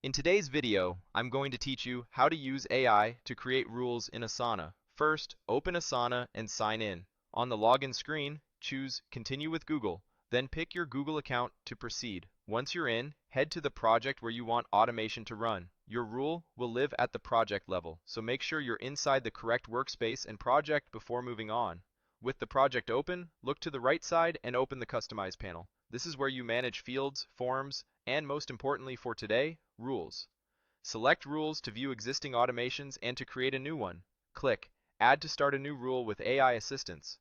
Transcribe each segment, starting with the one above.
In today's video, I'm going to teach you how to use AI to create rules in Asana. First, open Asana and sign in. On the login screen, choose Continue with Google, then pick your Google account to proceed. Once you're in, head to the project where you want automation to run. Your rule will live at the project level, so make sure you're inside the correct workspace and project before moving on. With the project open, look to the right side and open the Customize panel. This is where you manage fields, forms, and most importantly for today, rules. Select rules to view existing automations and to create a new one. Click Add to start a new rule with AI assistance.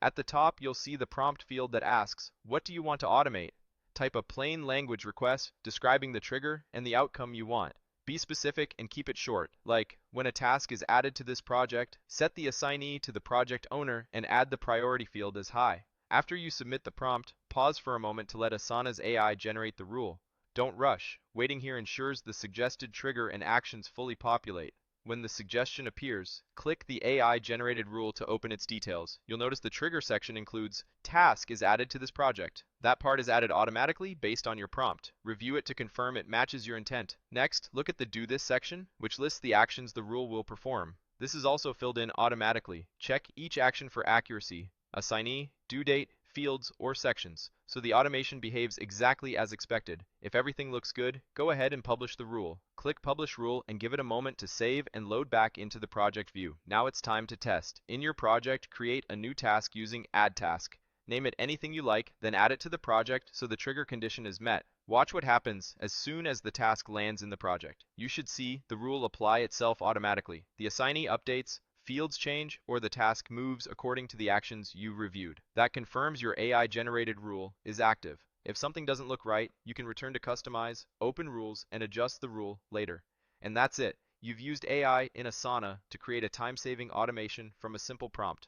At the top, you'll see the prompt field that asks, what do you want to automate? Type a plain language request describing the trigger and the outcome you want. Be specific and keep it short, like, when a task is added to this project, set the assignee to the project owner and add the priority field as high. After you submit the prompt, pause for a moment to let Asana's AI generate the rule. Don't rush. Waiting here ensures the suggested trigger and actions fully populate. When the suggestion appears, click the AI-generated rule to open its details. You'll notice the trigger section includes task is added to this project. That part is added automatically based on your prompt. Review it to confirm it matches your intent. Next, look at the do this section, which lists the actions the rule will perform. This is also filled in automatically. Check each action for accuracy, assignee, due date, fields, or sections, so the automation behaves exactly as expected. If everything looks good, go ahead and publish the rule. Click Publish Rule and give it a moment to save and load back into the project view. Now it's time to test. In your project, create a new task using Add Task. Name it anything you like, then add it to the project so the trigger condition is met. Watch what happens as soon as the task lands in the project. You should see the rule apply itself automatically. The assignee updates, fields change, or the task moves according to the actions you reviewed. That confirms your AI-generated rule is active. If something doesn't look right, you can return to Customize, open rules, and adjust the rule later. And that's it. You've used AI in Asana to create a time-saving automation from a simple prompt.